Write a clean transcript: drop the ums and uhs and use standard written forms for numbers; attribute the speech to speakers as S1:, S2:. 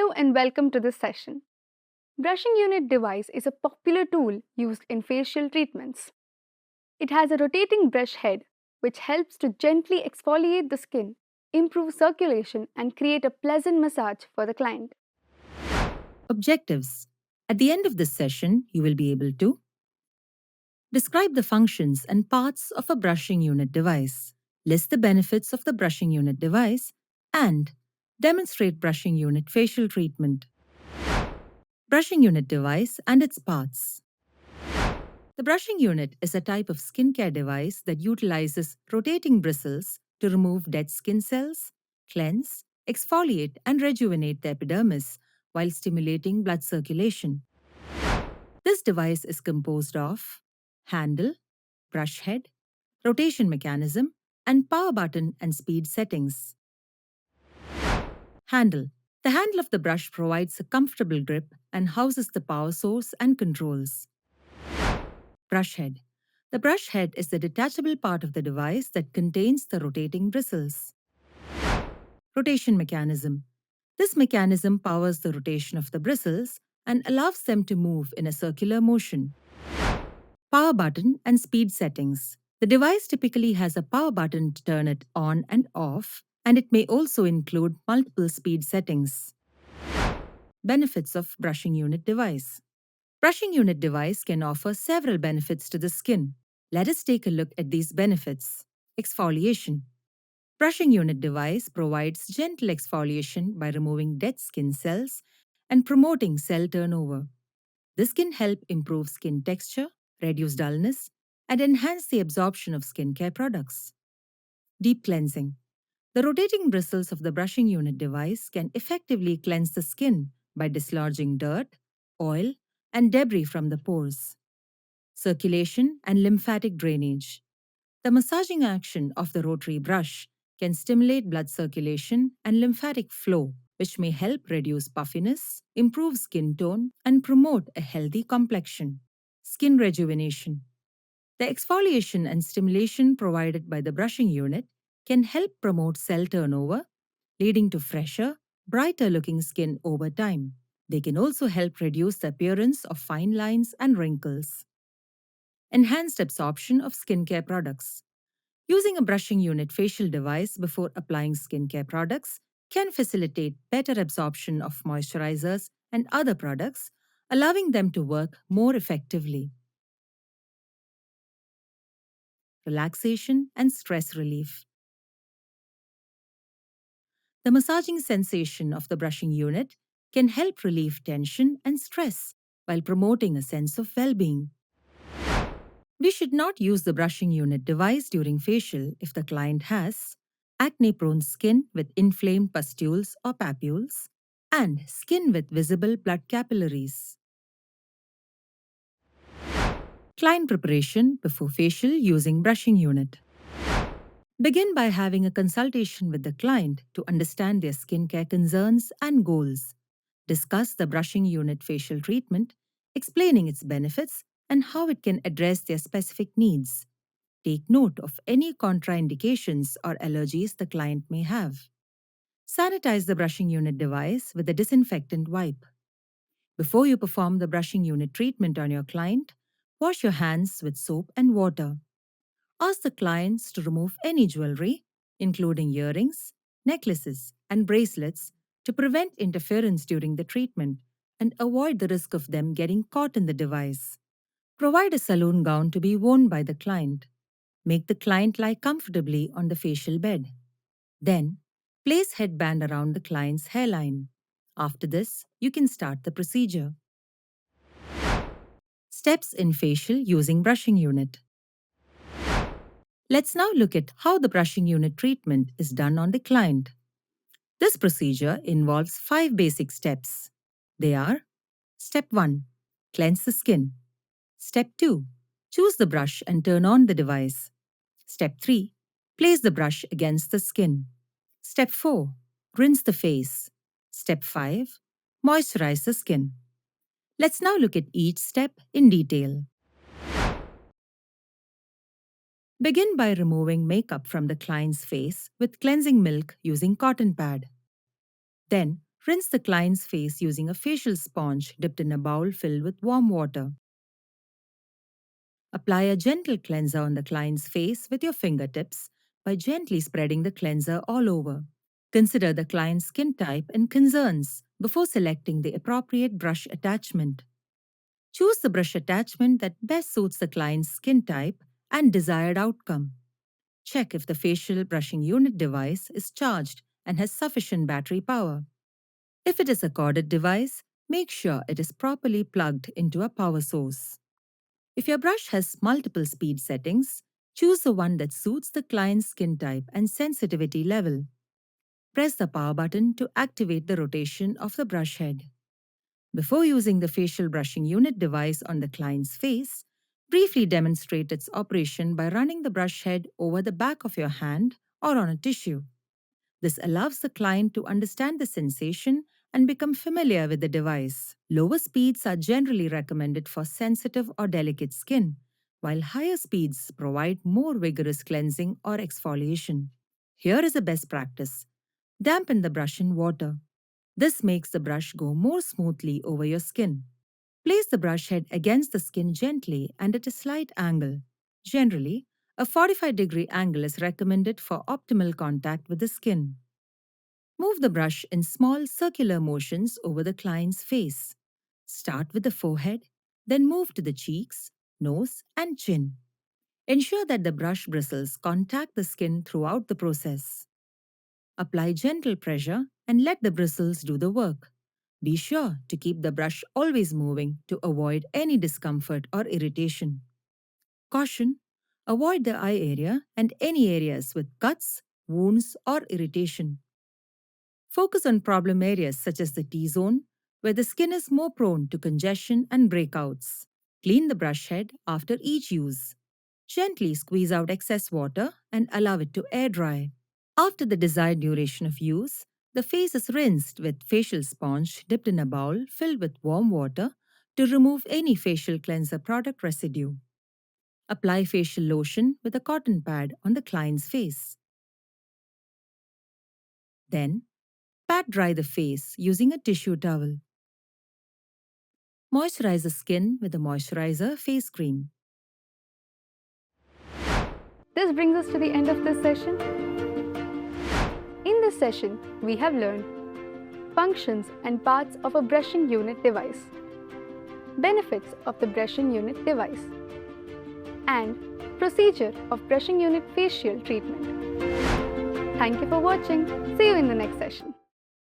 S1: Hello and welcome to this session. Brushing unit device is a popular tool used in facial treatments. It has a rotating brush head which helps to gently exfoliate the skin, improve circulation and create a pleasant massage for the client.
S2: Objectives. At the end of this session, you will be able to describe the functions and parts of a brushing unit device, list the benefits of the brushing unit device, and demonstrate brushing unit facial treatment. Brushing unit device and its parts. The brushing unit is a type of skincare device that utilizes rotating bristles to remove dead skin cells, cleanse, exfoliate, and rejuvenate the epidermis while stimulating blood circulation. This device is composed of handle, brush head, rotation mechanism, and power button and speed settings. Handle. The handle of the brush provides a comfortable grip and houses the power source and controls. Brush head. The brush head is the detachable part of the device that contains the rotating bristles. Rotation mechanism. This mechanism powers the rotation of the bristles and allows them to move in a circular motion. Power button and speed settings. The device typically has a power button to turn it on and off, and it may also include multiple speed settings. Benefits of brushing unit device. Brushing unit device can offer several benefits to the skin. Let us take a look at these benefits. Exfoliation. Brushing unit device provides gentle exfoliation by removing dead skin cells and promoting cell turnover. This can help improve skin texture, reduce dullness, and enhance the absorption of skincare products. Deep cleansing. The rotating bristles of the brushing unit device can effectively cleanse the skin by dislodging dirt, oil, and debris from the pores. Circulation and lymphatic drainage. The massaging action of the rotary brush can stimulate blood circulation and lymphatic flow, which may help reduce puffiness, improve skin tone, and promote a healthy complexion. Skin rejuvenation. The exfoliation and stimulation provided by the brushing unit can help promote cell turnover, leading to fresher, brighter looking skin over time. They can also help reduce the appearance of fine lines and wrinkles. Enhanced absorption of skincare products. Using a brushing unit facial device before applying skincare products can facilitate better absorption of moisturizers and other products, allowing them to work more effectively. Relaxation and stress relief. The massaging sensation of the brushing unit can help relieve tension and stress while promoting a sense of well-being. We should not use the brushing unit device during facial if the client has acne-prone skin with inflamed pustules or papules, and skin with visible blood capillaries. Client preparation before facial using brushing unit. Begin by having a consultation with the client to understand their skincare concerns and goals. Discuss the brushing unit facial treatment, explaining its benefits and how it can address their specific needs. Take note of any contraindications or allergies the client may have. Sanitize the brushing unit device with a disinfectant wipe. Before you perform the brushing unit treatment on your client, wash your hands with soap and water. Ask the clients to remove any jewelry, including earrings, necklaces, and bracelets, to prevent interference during the treatment and avoid the risk of them getting caught in the device. Provide a salon gown to be worn by the client. Make the client lie comfortably on the facial bed. Then, place headband around the client's hairline. After this, you can start the procedure. Steps in facial using brushing unit. Let's now look at how the brushing unit treatment is done on the client. This procedure involves 5 basic steps. They are: Step 1. Cleanse the skin. Step 2. Choose the brush and turn on the device. Step 3. Place the brush against the skin. Step 4. Rinse the face. Step 5. Moisturize the skin. Let's now look at each step in detail. Begin by removing makeup from the client's face with cleansing milk using cotton pad. Then, Rinse the client's face using a facial sponge dipped in a bowl filled with warm water. Apply a gentle cleanser on the client's face with your fingertips by gently spreading the cleanser all over. Consider the client's skin type and concerns before selecting the appropriate brush attachment. Choose the brush attachment that best suits the client's skin type and desired outcome. Check if the facial brushing unit device is charged and has sufficient battery power. If it is a corded device, make sure it is properly plugged into a power source. If your brush has multiple speed settings, choose the one that suits the client's skin type and sensitivity level. Press the power button to activate the rotation of the brush head. Before using the facial brushing unit device on the client's face, briefly demonstrate its operation by running the brush head over the back of your hand or on a tissue. This allows the client to understand the sensation and become familiar with the device. Lower speeds are generally recommended for sensitive or delicate skin, while higher speeds provide more vigorous cleansing or exfoliation. Here is a best practice. Dampen the brush in water. This makes the brush go more smoothly over your skin. Place the brush head against the skin gently and at a slight angle. Generally, a 45-degree angle is recommended for optimal contact with the skin. Move the brush in small circular motions over the client's face. Start with the forehead, then move to the cheeks, nose, and chin. Ensure that the brush bristles contact the skin throughout the process. Apply gentle pressure and let the bristles do the work. Be sure to keep the brush always moving to avoid any discomfort or irritation. Caution: avoid the eye area and any areas with cuts, wounds, or irritation. Focus on problem areas such as the T-zone, where the skin is more prone to congestion and breakouts. Clean the brush head after each use. Gently squeeze out excess water and allow it to air dry. After the desired duration of use, the face is rinsed with facial sponge dipped in a bowl filled with warm water to remove any facial cleanser product residue. Apply facial lotion with a cotton pad on the client's face. Then, pat dry the face using a tissue towel. Moisturize the skin with a moisturizer face cream.
S1: This brings us to the end of this session. In this session, we have learned functions and parts of a brushing unit device, benefits of the brushing unit device, and procedure of brushing unit facial treatment. Thank you for watching. See you in the next session.